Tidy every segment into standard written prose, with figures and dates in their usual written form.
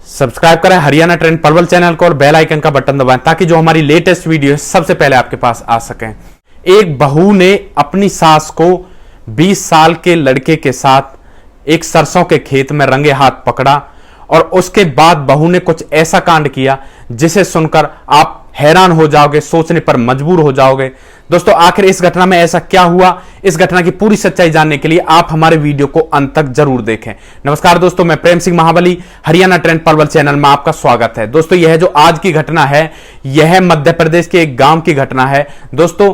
Subscribe करें Haryana trend Palwal channel को और बेल आइकन का बटन दबाएं ताकि जो हमारी लेटेस्ट वीडियो है सबसे पहले आपके पास आ सकें। एक बहू ने अपनी सास को 20 साल के लड़के के साथ एक सरसों के खेत में रंगे हाथ पकड़ा और उसके बाद बहू ने कुछ ऐसा कांड किया जिसे सुनकर आप हैरान हो जाओगे, सोचने पर मजबूर हो जाओगे। दोस्तों, आखिर इस घटना में ऐसा क्या हुआ, इस घटना की पूरी सच्चाई जानने के लिए आप हमारे वीडियो को अंत तक जरूर देखें। नमस्कार दोस्तों, मैं प्रेम सिंह महाबली, हरियाणा ट्रेंड पलवल चैनल में आपका स्वागत है। दोस्तों, यह जो आज की घटना है यह मध्य प्रदेश के एक गांव की घटना है। दोस्तों,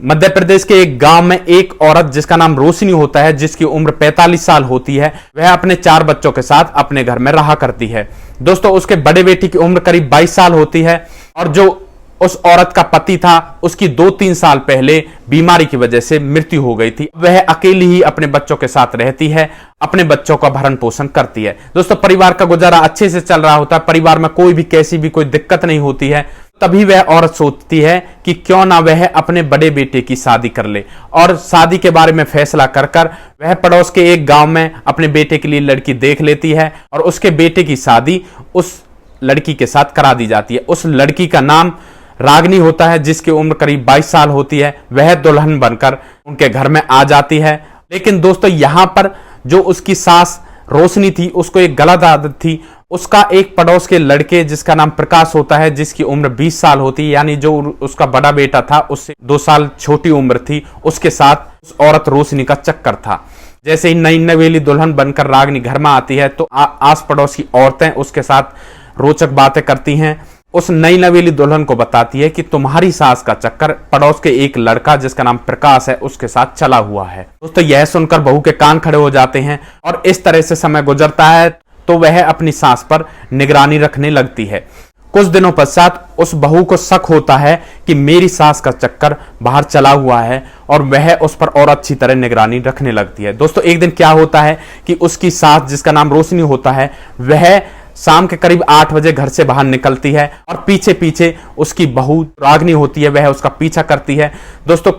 मध्य प्रदेश के एक गांव में एक औरत जिसका नाम रोशनी होता है, जिसकी उम्र 45 साल होती है, वह अपने 4 बच्चों के साथ अपने घर में रहा करती है। दोस्तों, उसके बड़े बेटी की उम्र करीब 22 साल होती है और जो उस औरत का पति था उसकी 2-3 साल पहले बीमारी की वजह से मृत्यु हो गई थी। वह अकेली ही अपने बच्चों के साथ रहती है, अपने बच्चों का भरण पोषण करती है। दोस्तों, परिवार का गुजारा अच्छे से चल रहा होता है, परिवार में कोई भी कैसी भी कोई दिक्कत नहीं होती है। तभी वह औरत सोचती है कि क्यों ना वह अपने बड़े बेटे की शादी कर ले और शादी के बारे में फैसला कर वह पड़ोस के एक गांव में अपने बेटे के लिए लड़की देख लेती है और उसके बेटे की शादी उस लड़की के साथ करा दी जाती है। उस लड़की का नाम रागनी होता है, जिसकी उम्र करीब 22 साल होती है। वह दुल्हन बनकर उनके घर में आ जाती है। लेकिन दोस्तों, यहां पर जो उसकी सास रोशनी थी उसको एक गलत आदत थी। उसका एक पड़ोस के लड़के जिसका नाम प्रकाश होता है, जिसकी उम्र 20 साल होती है, यानी जो उसका बड़ा बेटा था उससे 2 साल छोटी उम्र थी, उसके साथ उस औरत रोशनी का चक्कर था। जैसे ही नई नवेली दुल्हन बनकर रागनी घर में आती है तो आस पड़ोस की औरतें उसके साथ रोचक बातें करती हैं। उस नई नवेली दुल्हन को बताती है कि तुम्हारी सास का चक्कर पड़ोस के एक लड़का जिसका नाम प्रकाश है उसके साथ चला हुआ है। दोस्तों, यह सुनकर बहू के कान खड़े हो जाते हैं और इस तरह से समय गुजरता है तो वह अपनी सास पर निगरानी रखने लगती है। कुछ दिनों पश्चात उस बहू को शक होता है कि मेरी सास का चक्कर बाहर चला हुआ है और वह उस पर और अच्छी तरह निगरानी रखने लगती है। दोस्तों, एक दिन क्या होता है कि उसकी सास जिसका नाम रोशनी होता है वह शाम के करीब 8 बजे घर से बाहर निकलती है और पीछे पीछे उसकी बहू रागनी होती है, वह उसका पीछा करती है। दोस्तों,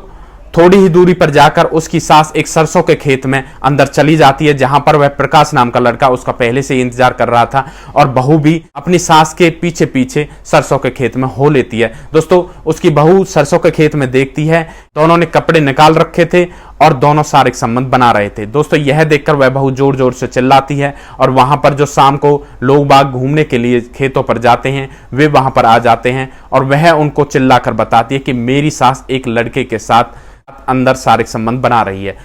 थोड़ी ही दूरी पर जाकर उसकी सास एक सरसों के खेत में अंदर चली जाती है, जहां पर वह प्रकाश नाम का लड़का उसका पहले से इंतजार कर रहा था और बहू भी अपनी सास के पीछे पीछे सरसों के खेत में हो लेती है। दोस्तों, उसकी बहू सरसों के खेत में देखती है, दोनों ने कपड़े निकाल रखे थे और दोनों शारीरिक संबंध बना रहे थे। दोस्तों, यह देखकर वह बहू जोर जोर से चिल्लाती है और वहां पर जो शाम को लोग बाग घूमने के लिए खेतों पर जाते हैं वे वहां पर आ जाते हैं और वह उनको चिल्लाकर बताती है कि मेरी सास एक लड़के के साथ अंदर शारीरिक संबंध बना रही है।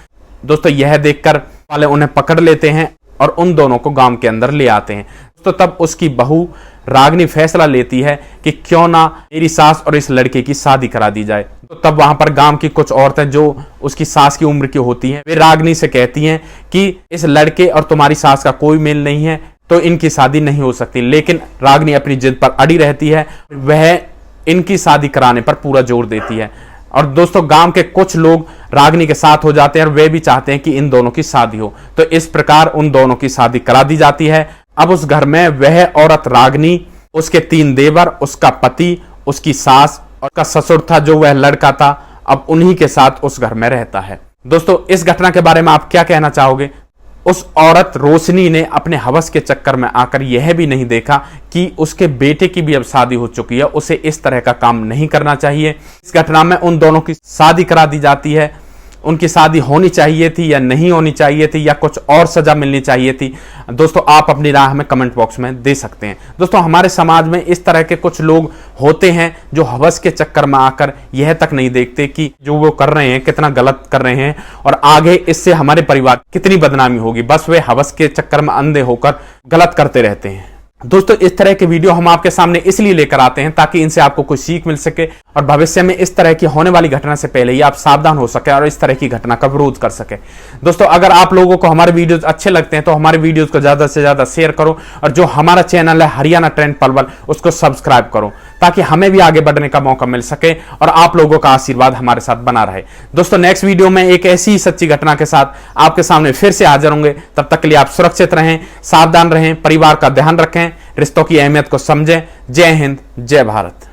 दोस्तों, यह देखकर वाले उन्हें पकड़ लेते हैं और उन दोनों को गांव के अंदर ले आते हैं। तो तब उसकी बहू रागनी फैसला लेती है कि क्यों ना मेरी सास और इस लड़के की शादी करा दी जाए। तो तब वहां पर गांव की कुछ औरतें जो उसकी सास की उम्र की होती हैं वे रागनी से कहती हैं कि इस लड़के और तुम्हारी सास का कोई मेल नहीं है तो इनकी शादी नहीं हो सकती। लेकिन रागनी अपनी जिद पर अड़ी रहती है, वह इनकी शादी कराने पर पूरा जोर देती है। और दोस्तों, गांव के कुछ लोग रागनी के साथ हो जाते हैं और वे भी चाहते हैं कि इन दोनों की शादी हो। तो इस प्रकार उन दोनों की शादी करा दी जाती है। अब उस घर में वह औरत रागनी, उसके 3 देवर, उसका पति, उसकी सास और उसका ससुर था जो वह लड़का था, अब उन्हीं के साथ उस घर में रहता है। दोस्तों, इस घटना के बारे में आप क्या कहना चाहोगे? उस औरत रोशनी ने अपने हवस के चक्कर में आकर यह भी नहीं देखा कि उसके बेटे की भी अब शादी हो चुकी है, उसे इस तरह का काम नहीं करना चाहिए। इस घटना में उन दोनों की शादी करा दी जाती है। उनकी शादी होनी चाहिए थी या नहीं होनी चाहिए थी या कुछ और सजा मिलनी चाहिए थी? दोस्तों, आप अपनी राय हमें कमेंट बॉक्स में दे सकते हैं। दोस्तों, हमारे समाज में इस तरह के कुछ लोग होते हैं जो हवस के चक्कर में आकर यह तक नहीं देखते कि जो वो कर रहे हैं कितना गलत कर रहे हैं और आगे इससे हमारे परिवार कितनी बदनामी होगी। बस वे हवस के चक्कर में अंधे होकर गलत करते रहते हैं। दोस्तों, इस तरह के वीडियो हम आपके सामने इसलिए लेकर आते हैं ताकि इनसे आपको कुछ सीख मिल सके और भविष्य में इस तरह की होने वाली घटना से पहले ही आप सावधान हो सके और इस तरह की घटना का विरोध कर सके। दोस्तों, अगर आप लोगों को हमारे वीडियोस अच्छे लगते हैं तो हमारे वीडियोस को ज्यादा से ज्यादा शेयर करो और जो हमारा चैनल है हरियाणा ट्रेंड पलवल उसको सब्सक्राइब करो ताकि हमें भी आगे बढ़ने का मौका मिल सके और आप लोगों का आशीर्वाद हमारे साथ बना रहे। दोस्तों, नेक्स्ट वीडियो में एक ऐसी ही सच्ची घटना के साथ आपके सामने फिर से हाजिर होंगे। तब तक के लिए आप सुरक्षित रहें, सावधान रहें, परिवार का ध्यान रखें, रिश्तों की अहमियत को समझें। जय हिंद, जय भारत।